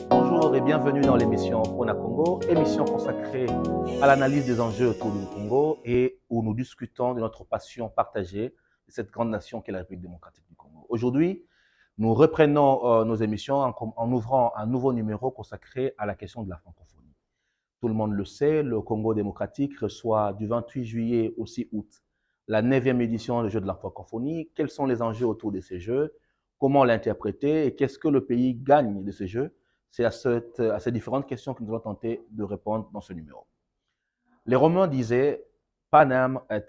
Bonjour et bienvenue dans l'émission Pona Congo, émission consacrée à l'analyse des enjeux autour du Congo et où nous discutons de notre passion partagée de cette grande nation qu'est la République démocratique du Congo. Aujourd'hui, nous reprenons nos émissions en ouvrant un nouveau numéro consacré à la question de la francophonie. Tout le monde le sait, le Congo démocratique reçoit du 28 juillet au 6 août la 9e édition des Jeux de la francophonie. Quels sont les enjeux autour de ces Jeux? Comment l'interpréter et qu'est-ce que le pays gagne de ces Jeux? C'est à ces différentes questions que nous allons tenter de répondre dans ce numéro. Les Romains disaient Panem et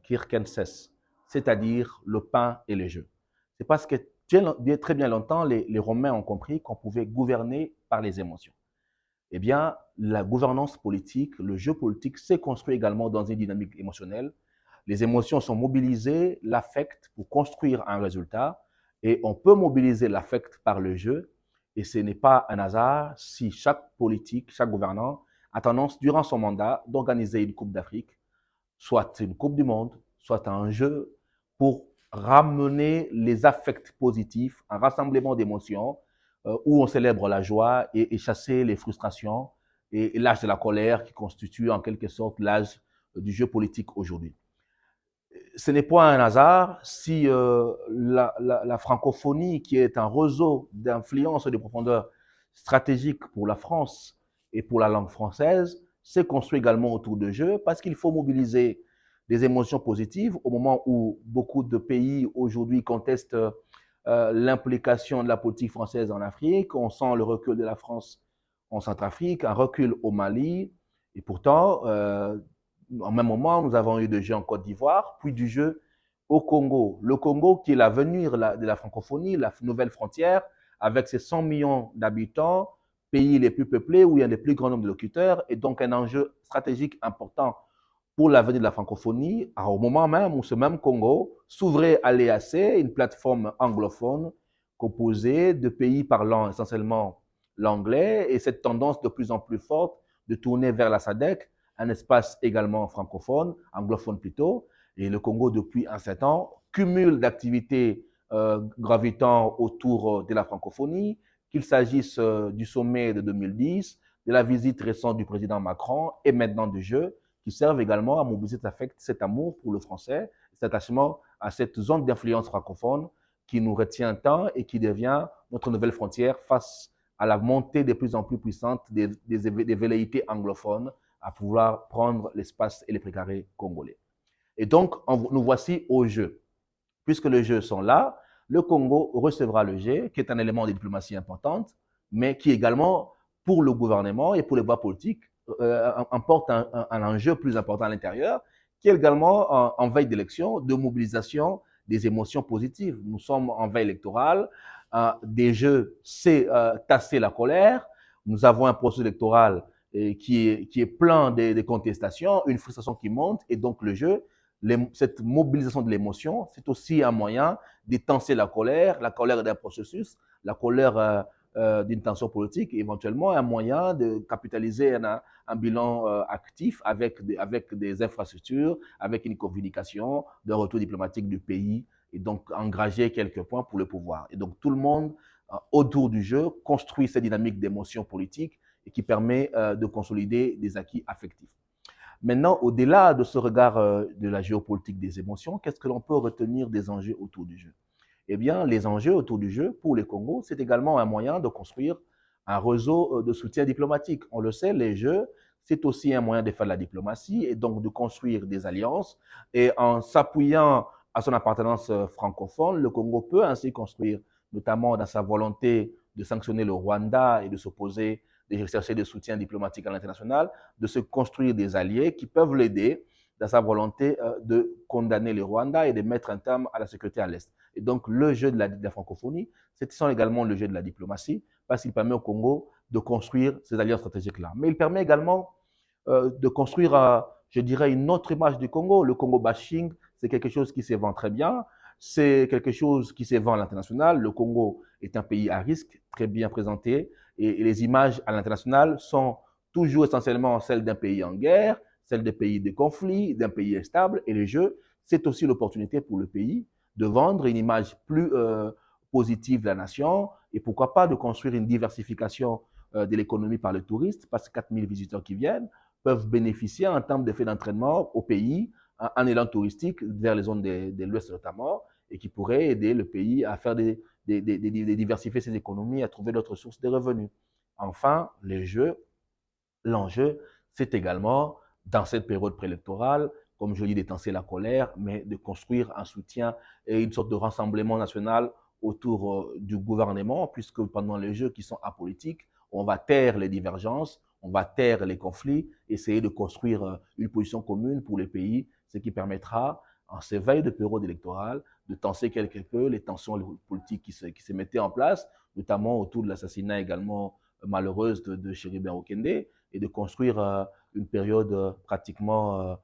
circenses, c'est-à-dire le pain et les jeux. C'est parce que très bien longtemps, les Romains ont compris qu'on pouvait gouverner par les émotions. Eh bien, la gouvernance politique, le jeu politique s'est construit également dans une dynamique émotionnelle. Les émotions sont mobilisées, l'affect pour construire un résultat, et on peut mobiliser l'affect par le jeu, et ce n'est pas un hasard si chaque politique, chaque gouvernant a tendance, durant son mandat, d'organiser une Coupe d'Afrique, soit une Coupe du Monde, soit un jeu, pour ramener les affects positifs, un rassemblement d'émotions, où on célèbre la joie et chasser les frustrations et l'âge de la colère qui constitue en quelque sorte l'âge du jeu politique aujourd'hui. Ce n'est pas un hasard si la francophonie, qui est un réseau d'influence et de profondeur stratégique pour la France et pour la langue française, s'est construit également autour de jeux, parce qu'il faut mobiliser des émotions positives au moment où beaucoup de pays aujourd'hui contestent l'implication de la politique française en Afrique. On sent le recul de la France en Centrafrique, un recul au Mali. Et pourtant, en même moment, nous avons eu des jeux en Côte d'Ivoire, puis du jeu au Congo. Le Congo, qui est l'avenir de la francophonie, la nouvelle frontière, avec ses 100 millions d'habitants, pays les plus peuplés, où il y a le plus grand nombre de locuteurs, et donc un enjeu stratégique important pour l'avenir de la francophonie, au moment même où ce même Congo s'ouvrait à l'EAC, une plateforme anglophone composée de pays parlant essentiellement l'anglais, et cette tendance de plus en plus forte de tourner vers la SADC, un espace également francophone, anglophone plutôt, et le Congo depuis un certain temps cumule d'activités gravitant autour de la francophonie, qu'il s'agisse du sommet de 2010, de la visite récente du président Macron et maintenant du jeu, qui servent également à mobiliser cet amour pour le français, cet attachement à cette zone d'influence francophone qui nous retient tant et qui devient notre nouvelle frontière face à la montée de plus en plus puissante des velléités anglophones à pouvoir prendre l'espace et les précarés congolais. Et donc, nous voici au jeu. Puisque les jeux sont là, le Congo recevra le jeu, qui est un élément de diplomatie importante, mais qui également, pour le gouvernement et pour les voies politiques, emporte un enjeu plus important à l'intérieur, qui est également en veille d'élection, de mobilisation des émotions positives. Nous sommes en veille électorale, des jeux, c'est tasser la colère. Nous avons un processus électoral qui est plein de contestations, une frustration qui monte, et donc le jeu, cette mobilisation de l'émotion, c'est aussi un moyen d'étancer la colère d'un processus, la colère d'une tension politique, et éventuellement un moyen de capitaliser un bilan actif avec des infrastructures, avec une communication, d'un retour diplomatique du pays, et donc engager quelques points pour le pouvoir. Et donc tout le monde, autour du jeu, construit cette dynamique d'émotion politique et qui permet de consolider des acquis affectifs. Maintenant, au-delà de ce regard de la géopolitique des émotions, qu'est-ce que l'on peut retenir des enjeux autour du jeu? Eh bien, les enjeux autour du jeu, pour les Congos, c'est également un moyen de construire un réseau de soutien diplomatique. On le sait, les jeux, c'est aussi un moyen de faire de la diplomatie et donc de construire des alliances. Et en s'appuyant à son appartenance francophone, le Congo peut ainsi construire, notamment dans sa volonté de sanctionner le Rwanda et de s'opposer, de chercher des soutiens diplomatiques à l'international, de se construire des alliés qui peuvent l'aider dans sa volonté de condamner le Rwanda et de mettre un terme à la sécurité à l'Est. Et donc, le jeu de la francophonie, c'est également le jeu de la diplomatie, parce qu'il permet au Congo de construire ces alliances stratégiques-là. Mais il permet également de construire, je dirais, une autre image du Congo. Le Congo bashing, c'est quelque chose qui se vend très bien. C'est quelque chose qui se vend à l'international. Le Congo est un pays à risque, très bien présenté. Et les images à l'international sont toujours essentiellement celles d'un pays en guerre, celles des pays de conflit, d'un pays instable. Et le jeu, c'est aussi l'opportunité pour le pays de vendre une image plus positive de la nation et pourquoi pas de construire une diversification de l'économie par le touriste, parce que 4000 visiteurs qui viennent peuvent bénéficier en termes d'effets d'entraînement au pays, un élan touristique vers les zones de l'Ouest notamment, et qui pourrait aider le pays à faire diversifier ses économies, à trouver d'autres sources de revenus. Enfin, l'enjeu, c'est également, dans cette période préélectorale, comme je dis, d'étancer la colère, mais de construire un soutien et une sorte de rassemblement national autour du gouvernement, puisque pendant les jeux qui sont apolitiques, on va taire les divergences, on va taire les conflits, essayer de construire une position commune pour le pays, ce qui permettra, en ces veilles de période électorale, de tenser quelque peu les tensions politiques qui se mettaient en place, notamment autour de l'assassinat également malheureuse de Chéribert Okende, et de construire une période pratiquement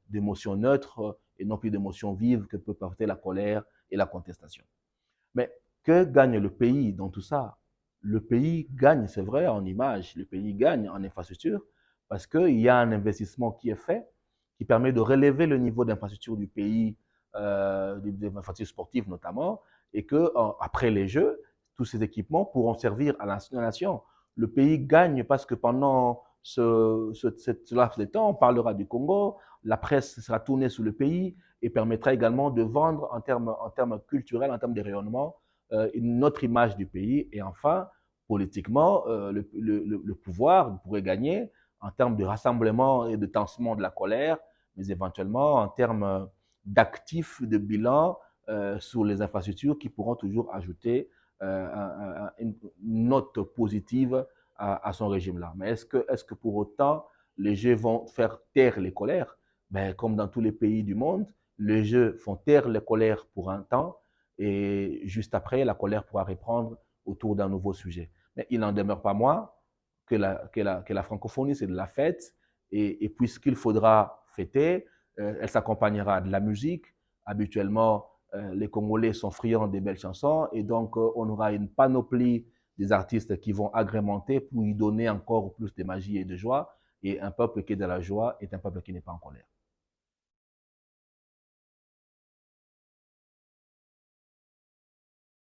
d'émotions neutres et non plus d'émotions vives que peut porter la colère et la contestation. Mais que gagne le pays dans tout ça? Le pays gagne, c'est vrai, en image, le pays gagne en infrastructure, parce qu'il y a un investissement qui est fait, qui permet de relever le niveau d'infrastructure du pays, des infrastructures sportives notamment, et que après les Jeux, tous ces équipements pourront servir à la nation. Le pays gagne parce que pendant ce laps de temps, on parlera du Congo, la presse sera tournée sur le pays et permettra également de vendre en termes culturels, en termes de rayonnement, une autre image du pays. Et enfin, politiquement, le pouvoir pourrait gagner en termes de rassemblement et de tassement de la colère, mais éventuellement en termes d'actifs, de bilan sur les infrastructures qui pourront toujours ajouter une note positive à son régime-là. Mais est-ce que pour autant, les Jeux vont faire taire les colères? Ben, comme dans tous les pays du monde, les Jeux font taire les colères pour un temps et juste après, la colère pourra reprendre autour d'un nouveau sujet. Mais il n'en demeure pas moins que la francophonie, c'est de la fête et puisqu'il faudra fêter, elle s'accompagnera de la musique. Habituellement, les Congolais sont friands des belles chansons et donc on aura une panoplie des artistes qui vont agrémenter pour y donner encore plus de magie et de joie. Et un peuple qui est dans la joie est un peuple qui n'est pas en colère.